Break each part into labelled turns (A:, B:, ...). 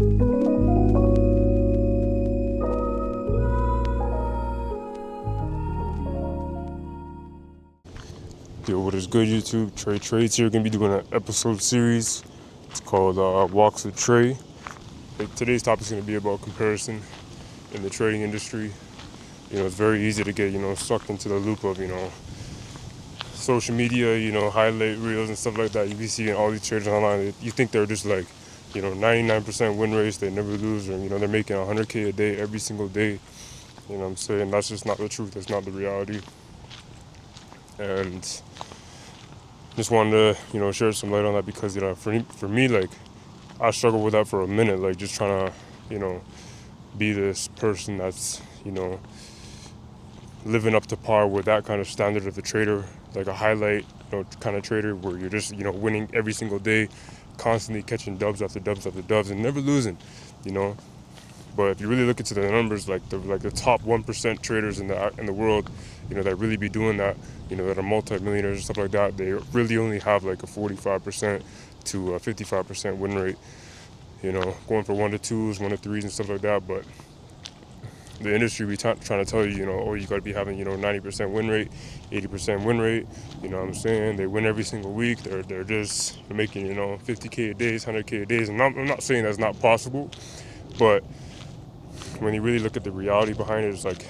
A: Yo, what is good, YouTube? Trey's here. Gonna be doing an episode series. It's called Walks with Trey. Today's topic is gonna be about comparison in the trading industry. It's very easy to get sucked into the loop of social media, highlight reels and stuff like that. You be seeing all these traders online. You think they're just like 99% win rates. They never lose, or they're making 100K a day every single day. You know what I'm saying? That's just not the truth. That's not the reality. And just wanted to, shed some light on that because, for me, like, I struggled with that for a minute, like, just trying to, be this person that's, living up to par with that kind of standard of the trader, like a highlight, kind of trader where you're just, winning every single day, constantly catching dubs after dubs after dubs and never losing, But if you really look into the numbers, like the top 1% traders in the world, that really be doing that, that are multi-millionaires and stuff like that, they really only have like a 45% to a 55% win rate, going for 1 to 2s, 1 to 3s and stuff like that. But the industry be trying to tell you, you got to be having, 90% win rate, 80% win rate, you know what I'm saying? They win every single week. They're just making, 50K a day, 100K a day. And I'm not saying that's not possible, but when you really look at the reality behind it, it's like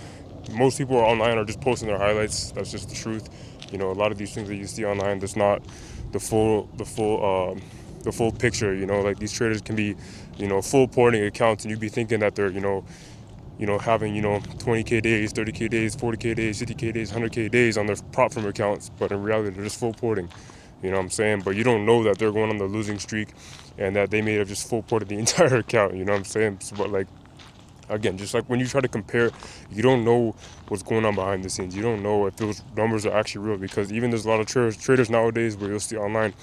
A: most people online are just posting their highlights. That's just the truth. A lot of these things that you see online, that's not the full picture. Like these traders can be, full porting accounts, and you'd be thinking that they're, having 20K days, 30K days, 40K days, 50K days, 100K days on their prop firm accounts, but in reality they're just full porting. You know what I'm saying? But you don't know that they're going on the losing streak, and that they may have just full ported the entire account. You know what I'm saying? So, but like, again, just like when you try to compare, you don't know what's going on behind the scenes. You don't know if those numbers are actually real, because even there's a lot of traders nowadays where you'll see online,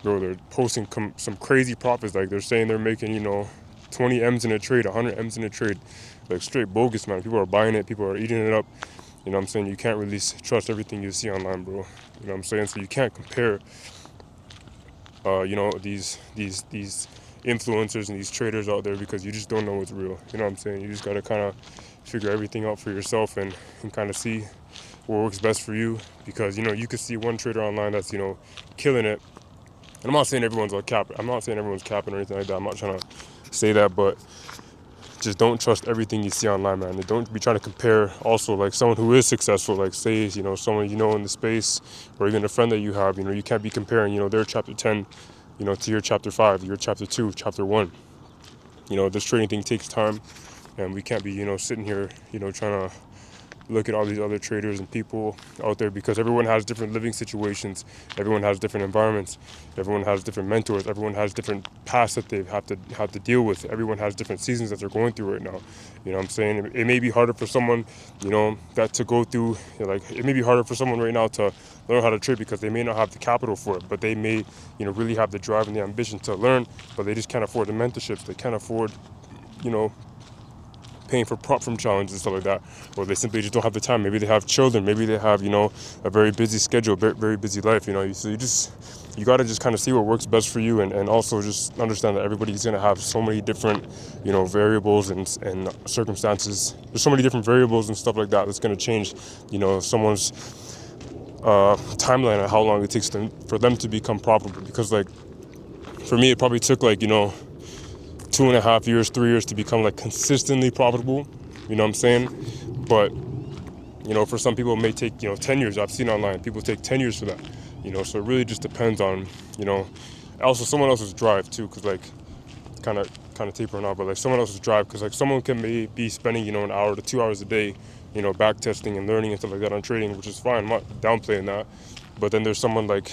A: bro, they're posting some crazy profits. Like they're saying they're making, 20 M's in a trade, 100 M's in a trade. Like straight bogus, man. People are buying it. People are eating it up. You know what I'm saying? You can't really trust everything you see online, bro. You know what I'm saying? So you can't compare, these influencers and these traders out there, because you just don't know what's real. You know what I'm saying? You just got to kind of figure everything out for yourself and kind of see what works best for you, because you could see one trader online that's killing it. And I'm not saying everyone's capping or anything like that. I'm not trying to say that, but just don't trust everything you see online, man. And don't be trying to compare also like someone who is successful, like say someone in the space, or even a friend that you have. You can't be comparing their chapter 10 to your chapter 5, your chapter 2, chapter 1. This trading thing takes time, and we can't be sitting here trying to look at all these other traders and people out there, because everyone has different living situations, everyone has different environments, everyone has different mentors, everyone has different pasts that they have to deal with, everyone has different seasons that they're going through right now. You know what I'm saying? It may be harder for someone that to go through, like it may be harder for someone right now to learn how to trade, because they may not have the capital for it, but they may really have the drive and the ambition to learn, but they just can't afford the mentorships. They can't afford paying for prop firm challenges and stuff like that, or they simply just don't have the time. Maybe they have children, maybe they have a very busy schedule, very busy life. So you got to just kind of see what works best for you, and also just understand that everybody's going to have so many different variables and circumstances. There's so many different variables and stuff like that that's going to change someone's timeline of how long it takes for them to become profitable. Because like for me, it probably took like 2.5 years, 3 years to become like consistently profitable. You know what I'm saying? But for some people it may take 10 years. I've seen online people take 10 years for that. So it really just depends on also someone else's drive too, because like kind of tapering off, but like someone else's drive, because like someone can be spending an hour to 2 hours a day back testing and learning and stuff like that on trading, which is fine. I'm not downplaying that. But then there's someone like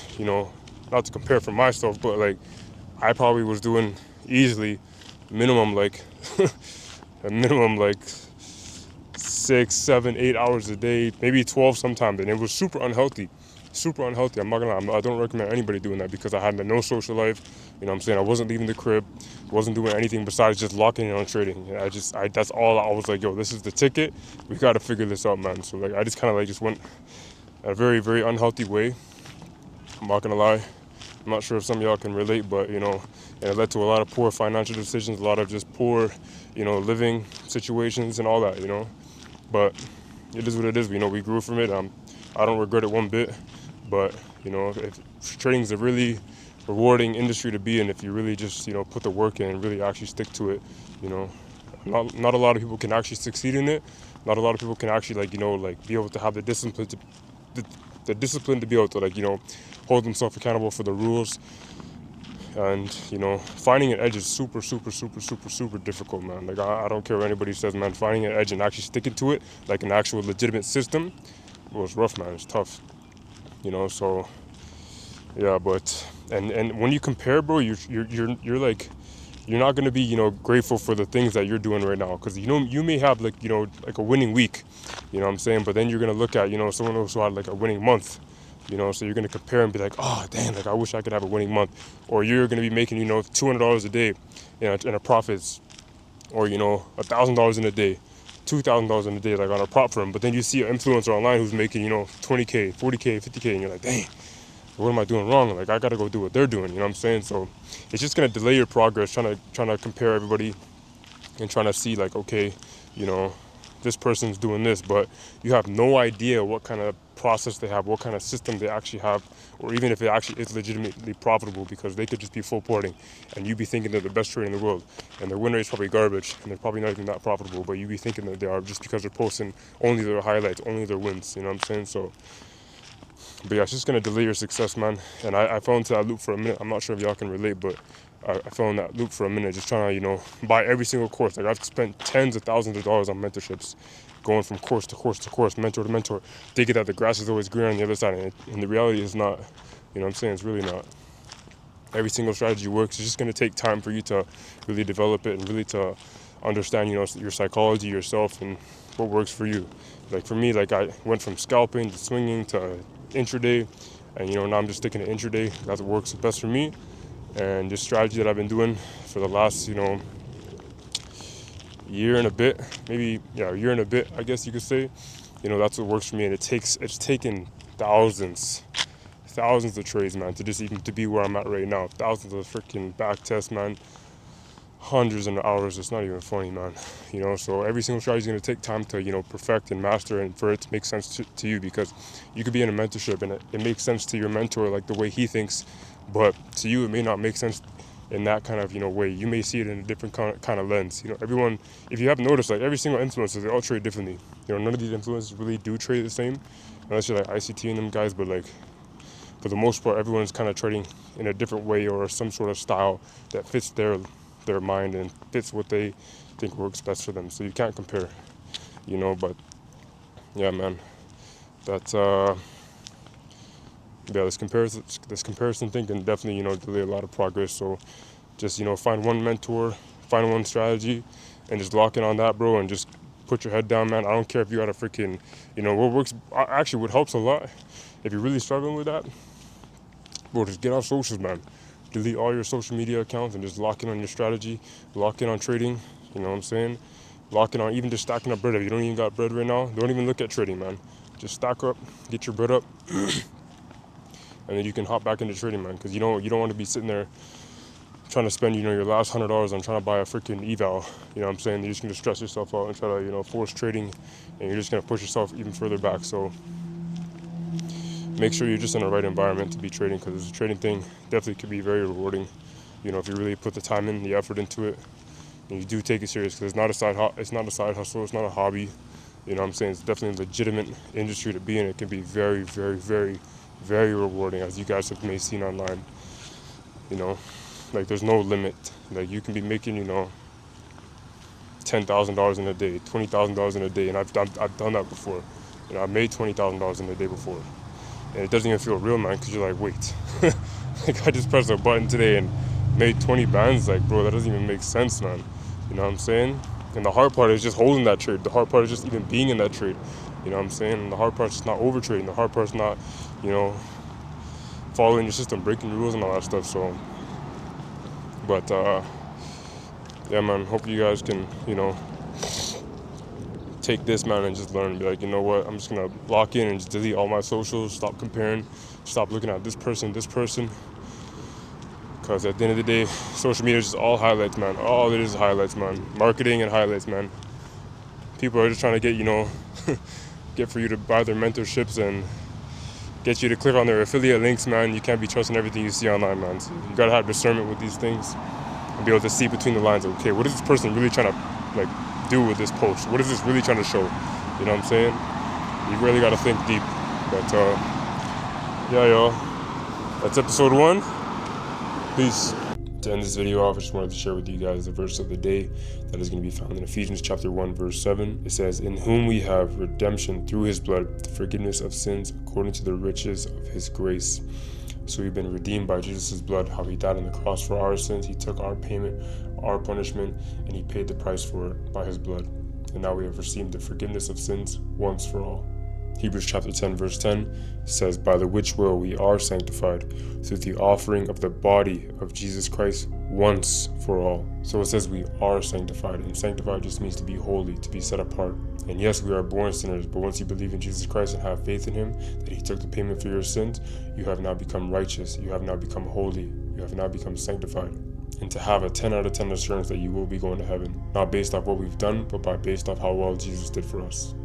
A: not to compare for myself, but like I probably was doing easily minimum like 6, 7, 8 hours a day, maybe 12 sometimes, and it was super unhealthy. I'm not gonna lie. I don't recommend anybody doing that, because I had no social life. You know what I'm saying? I wasn't leaving the crib, wasn't doing anything besides just locking in on trading. That's all. I was like, yo, this is the ticket. We got to figure this out, man. So like I just kind of like just went a very, very unhealthy way. I'm not gonna lie. I'm not sure if some of y'all can relate, but and it led to a lot of poor financial decisions, a lot of just poor, living situations and all that, But it is what it is. We grew from it. I don't regret it one bit. But if trading is a really rewarding industry to be in, if you really just put the work in and really actually stick to it, you know, not a lot of people can actually succeed in it. Not a lot of people can actually be able to have the discipline the, the discipline to be able to hold themselves accountable for the rules. And finding an edge is super, super, super, super, super difficult, man. Like I don't care what anybody says, man. Finding an edge and actually sticking to it, like an actual legitimate system, well, it's rough, man. It's tough, So yeah, but and when you compare, bro, you're like, you're not gonna be grateful for the things that you're doing right now, because you may have like like a winning week, what I'm saying. But then you're gonna look at someone else who had like a winning month. So you're going to compare and be like, oh, damn, like I wish I could have a winning month. Or you're going to be making, $200 a day in a profits, or, $1,000 in a day, $2,000 in a day, like on a prop firm. But then you see an influencer online who's making, 20K, 40K, 50K, and you're like, dang, what am I doing wrong? Like, I got to go do what they're doing, what I'm saying? So it's just going to delay your progress, trying to compare everybody and trying to see like, okay, this person's doing this, but you have no idea what kind of process they have, what kind of system they actually have, or even if it actually is legitimately profitable, because they could just be full porting and you be thinking they're the best trader in the world and their win rate's probably garbage and they're probably not even that profitable, but you be thinking that they are just because they're posting only their highlights, only their wins, what I'm saying? So, but yeah, it's just going to delay your success, man. And I fell into that loop for a minute. I'm not sure if y'all can relate, but I fell in that loop for a minute, just trying to, buy every single course. Like I've spent tens of thousands of dollars on mentorships, going from course to course to course, mentor to mentor, thinking that the grass is always greener on the other side. And the reality is not, what I'm saying? It's really not. Every single strategy works. It's just going to take time for you to really develop it and really to understand, your psychology, yourself, and what works for you. Like for me, like I went from scalping to swinging to intraday, and now I'm just sticking to intraday. That's what works best for me. And this strategy that I've been doing for the last, year and a bit, maybe, yeah, a year and a bit, I guess you could say, that's what works for me. And it's taken thousands of trades, man, to just even to be where I'm at right now. Thousands of freaking back tests, man. Hundreds of hours. It's not even funny, man. So every single strategy is going to take time to, perfect and master, and for it to make sense to you, because you could be in a mentorship and it makes sense to your mentor, like the way he thinks, but to you, it may not make sense in that kind of, way. You may see it in a different kind of lens. Everyone, if you haven't noticed, like every single influencer, they all trade differently. None of these influencers really do trade the same, unless you're like ICT and them guys, but like, for the most part, everyone's kind of trading in a different way or some sort of style that fits their mind and fits what they think works best for them. So you can't compare, but yeah, man, that's yeah, this comparison thing can definitely delay a lot of progress. So just find one mentor, find one strategy, and just lock in on that, bro, and just put your head down, man. I don't care if you got a freaking what works. Actually, what helps a lot, if you're really struggling with that, bro, just get off socials, man. Delete all your social media accounts and just lock in on your strategy, lock in on trading, what I'm saying? Lock in on even just stacking up bread. If you don't even got bread right now, don't even look at trading, man. Just stack up, get your bread up, and then you can hop back into trading, man, because you don't want to be sitting there trying to spend your last $100 on trying to buy a freaking eval. What I'm saying? You're just going to stress yourself out and try to force trading, and you're just going to push yourself even further back. So make sure you're just in the right environment to be trading, because the trading thing definitely could be very rewarding, if you really put the time in, the effort into it, and you do take it serious, because it's not a side hustle, it's not a hobby. What I'm saying? It's definitely a legitimate industry to be in. It can be very, very, very, very rewarding, as you guys have may seen online. Like there's no limit. Like you can be making $10,000 in a day, $20,000 in a day, and I've done that before. I've made $20,000 in a day before. And it doesn't even feel real, man, because you're like, wait, like I just pressed a button today and made 20 bands. Like, bro, that doesn't even make sense, man. You know what I'm saying? And the hard part is just holding that trade. The hard part is just even being in that trade. You know what I'm saying? And the hard part is just not over trading. The hard part is not, following your system, breaking the rules and all that stuff. So, but yeah, man, hope you guys can, take this, man, and just learn and be like, you know what, I'm just gonna lock in and just delete all my socials, stop comparing, stop looking at this person, Because at the end of the day, social media is just all highlights, man. All it is highlights, man. Marketing and highlights, man. People are just trying to get, get for you to buy their mentorships and get you to click on their affiliate links, man. You can't be trusting everything you see online, man. So you gotta have discernment with these things and be able to see between the lines. Okay, what is this person really trying to do with this post? What is this really trying to show? You know what I'm saying? You really gotta think deep. But yeah, y'all. That's episode 1. Peace. To end this video off, I just wanted to share with you guys the verse of the day that is going to be found in Ephesians chapter 1, verse 7. It says, "In whom we have redemption through his blood, the forgiveness of sins according to the riches of his grace." So we've been redeemed by Jesus' blood, how he died on the cross for our sins. He took our payment, our punishment, and he paid the price for it by his blood. And now we have received the forgiveness of sins once for all. Hebrews chapter 10 verse 10 says, "By the which will we are sanctified through the offering of the body of Jesus Christ once for all." So it says we are sanctified, and sanctified just means to be holy, to be set apart. And yes, we are born sinners, but once you believe in Jesus Christ and have faith in him, that he took the payment for your sins, you have now become righteous, you have now become holy, you have now become sanctified. And to have a 10 out of 10 assurance that you will be going to heaven, not based off what we've done, but based off how well Jesus did for us.